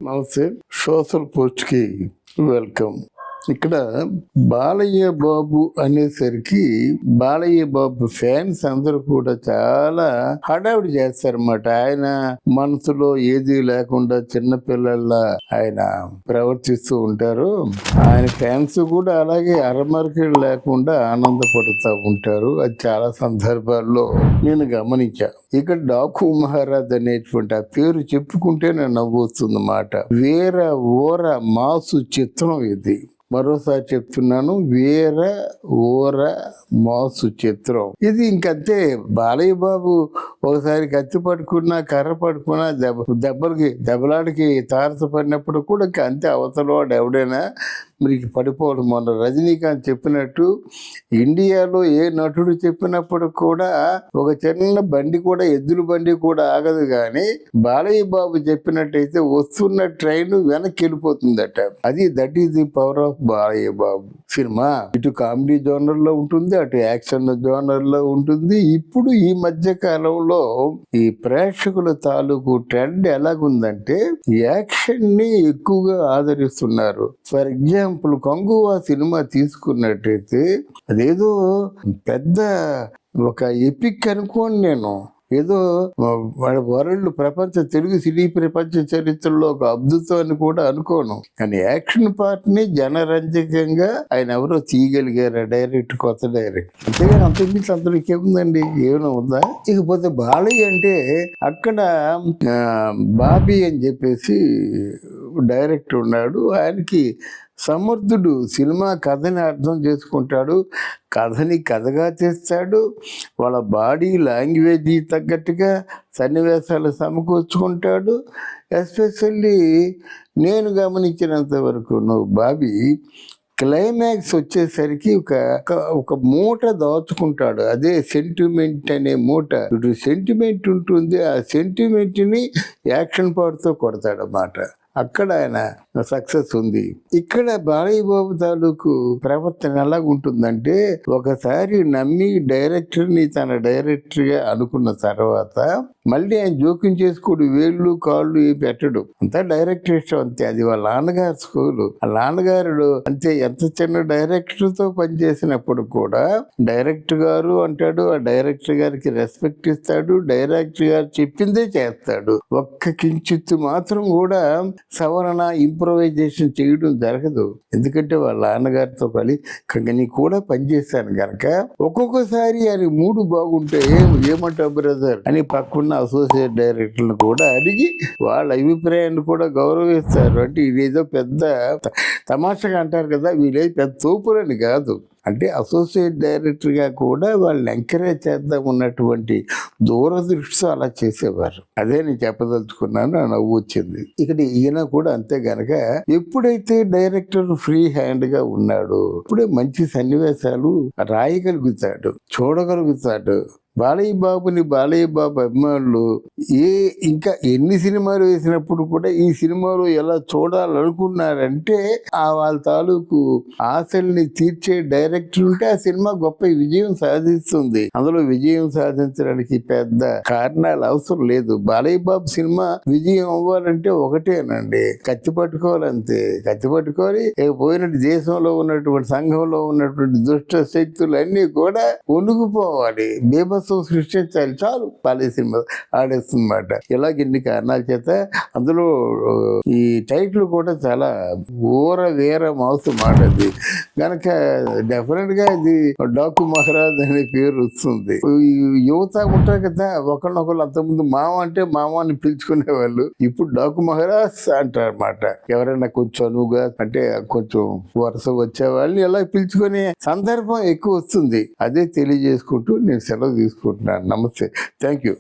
నమస్తే. సోషల్ పోస్ట్కి వెల్కమ్. ఇక్కడ బాలయ్య బాబు అనేసరికి బాలయ్య బాబు ఫ్యాన్స్ అందరూ కూడా చాలా హడావిడి చేస్తారన్నమాట. ఆయన మనసులో ఏది లేకుండా చిన్నపిల్లల్లా ఆయన ప్రవర్తిస్తూ ఉంటారు. ఆయన ఫ్యాన్స్ కూడా అలాగే అరమరికలు లేకుండా ఆనందపడుతూ ఉంటారు. అది చాలా సందర్భాల్లో నేను గమనించా. ఇక్కడ డాకు మహారాజ్ అనేటువంటి ఆ పేరు చెప్పుకుంటే నేను నవ్వుతుందన్నమాట. వీర ఓర మాసు చిత్రం ఇది. మరోసారి చెప్తున్నాను, వీర ఓర మాసు చిత్రం ఇది. ఇంకంతే, బాలయ్య బాబు ఒకసారి కత్తి పట్టుకున్నా కర్ర పట్టుకున్నా దెబ్బలాడికి తారసపడినప్పుడు కూడా అంతే. అవతలవాడు ఎవడైనా మీకు పడిపోవడం. మొన్న రజనీకాంత్ చెప్పినట్టు ఇండియాలో ఏ నటుడు చెప్పినప్పుడు కూడా ఒక చిన్న బండి కూడా, ఎద్దుల బండి కూడా ఆగదు. కానీ బాలయ్య బాబు చెప్పినట్టయితే వస్తున్న ట్రైన్ వెనక్కి వెళ్ళిపోతుందట. That is the power of Balayya Babu cinema. ఇటు కామెడీ జోనర్ లో ఉంటుంది, అటు యాక్షన్ జోనర్ లో ఉంటుంది. ఇప్పుడు ఈ మధ్య కాలంలో ఈ ప్రేక్షకుల తాలూకు ట్రెండ్ ఎలాగుందంటే యాక్షన్ ని ఎక్కువగా ఆదరిస్తున్నారు. ఫర్ ఎగ్జాంపుల్ కొంగువా సినిమా తీసుకున్నట్టయితే అదేదో పెద్ద ఒక ఎపిక్ అనుకోని నేను, ఏదో వరల్డ్ తెలుగు సినీ ప్రపంచ చరిత్రలో ఒక అద్భుతం అని కూడా అనుకోను. కానీ యాక్షన్ పార్ట్ ని జనరంజకంగా ఆయన ఎవరో తీయగలిగారు డైరెక్ట్, కొత్త డైరెక్ట్. అంతేగాని అంతకుమించి అందరికి ఏముందండి, ఏమైనా ఉందా? ఇకపోతే బాలయ్య అంటే అక్కడ బాబీ అని చెప్పేసి డైరెక్టర్ ఉన్నాడు. ఆయనకి సమర్థుడు. సినిమా కథని అర్థం చేసుకుంటాడు, కథని కథగా చేస్తాడు, వాళ్ళ బాడీ లాంగ్వేజ్ తగ్గట్టుగా సన్నివేశాలు సమకూర్చుకుంటాడు. ఎస్పెషల్లీ నేను గమనించినంత వరకు బాబీ క్లైమాక్స్ వచ్చేసరికి ఒక మూట దాచుకుంటాడు. అదే సెంటిమెంట్ అనే మూట. ఇటు సెంటిమెంట్ ఉంటుంది, ఆ సెంటిమెంట్ ని యాక్షన్ పార్ట్తో కొడతాడు అన్నమాట. అక్కడ ఆయన సక్సెస్ ఉంది. ఇక్కడ బాలయ్య బాబు తాలూకు ప్రవర్తన ఎలాగుంటుందంటే, ఒకసారి నమ్మి డైరెక్టర్ని తన డైరెక్టర్గా అనుకున్న తర్వాత మళ్ళీ ఆయన జోక్యం చేసుకోడు, వేళ్ళు కాళ్ళు పెట్టడు. అంతా డైరెక్టర్ ఇష్టం అంతే. అది వాళ్ళ నాన్నగారు స్కూలు. ఆ నాన్నగారు అంతే. ఎంత చిన్న డైరెక్టర్తో పనిచేసినప్పుడు కూడా డైరెక్టర్ గారు అంటాడు, ఆ డైరెక్టర్ గారికి రెస్పెక్ట్ ఇస్తాడు, డైరెక్టర్ గారు చెప్పిందే చేస్తాడు. ఒక్క కించిత్తు మాత్రం కూడా సవరణ ఇంప్రొవైజేషన్ చేయడం జరగదు. ఎందుకంటే వాళ్ళ నాన్నగారితో కలిసి కూడా పనిచేశాను కనుక ఒక్కొక్కసారి ఆయన మూడు బాగుంటే ఏమంటావు బ్రదర్ అని పక్కన్న అసోసియేట్ డైరెక్టర్లను కూడా అడిగి వాళ్ళ అభిప్రాయాన్ని కూడా గౌరవిస్తారు. అంటే ఇదేదో పెద్ద తమాషగా అంటారు కదా, వీళ్ళే పెద్ద తోపులని కాదు. అంటే అసోసియేట్ డైరెక్టర్గా కూడా వాళ్ళని ఎంకరేజ్ చేద్దాం ఉన్నటువంటి దూరదృష్టితో అలా చేసేవారు. అదే నేను చెప్పదలుచుకున్నాను, నవ్వు వచ్చింది. ఇక్కడ ఈయన కూడా అంతే. గనక ఎప్పుడైతే డైరెక్టర్ ఫ్రీ హ్యాండ్ గా ఉన్నాడో అప్పుడే మంచి సన్నివేశాలు రాయగలుగుతాడు, చూడగలుగుతాడు. బాలయ్య బాబుని బాలయ్య బాబు అభిమానులు ఇంకా ఎన్ని సినిమాలు వేసినప్పుడు కూడా ఈ సినిమాలో ఎలా చూడాలనుకున్నారంటే వాళ్ళ తాలూకు ఆశల్ని తీర్చే డైరెక్టర్ ఉంటే ఆ సినిమా గొప్ప విజయం సాధిస్తుంది. అందులో విజయం సాధించడానికి పెద్ద కారణాలు అవసరం లేదు. బాలయ్య బాబు సినిమా విజయం అవ్వాలంటే ఒకటేనండి, కత్తి పట్టుకోవాలంతే. కత్తి పట్టుకొని పోయినట్టు దేశంలో ఉన్నటువంటి సంఘంలో ఉన్నటువంటి దుష్ట శక్తులు అన్ని కూడా ఒణుగుపోవాలి, బీభత్సం సృష్టించాలి, చాలు బాలయ్య సినిమా ఆడేస్తుందన్నమాట. ఇలాగ ఇన్ని కారణాల చేత అందులో ఈ టైటిల్ కూడా చాలా ఊర వీర మాసు మాట. అది కనుక డెఫినెట్ గా ఇది డాకు మహారాజ్ అనే పేరు వస్తుంది. యువత ఉంటారు కదా, ఒకళ్ళొకళ్ళు అంతకుముందు మామ అంటే మామని పిలుచుకునేవాళ్ళు, ఇప్పుడు డాకు మహారాజ్ అంటారు అన్నమాట. ఎవరైనా కొంచెం అనువుగా అంటే కొంచెం వరుస వచ్చే వాళ్ళని ఎలా పిలుచుకునే సందర్భం ఎక్కువ వస్తుంది. అదే తెలియజేసుకుంటూ నేను సెలవు తీసుకుంటున్నాను. నమస్తే, థ్యాంక్ యూ.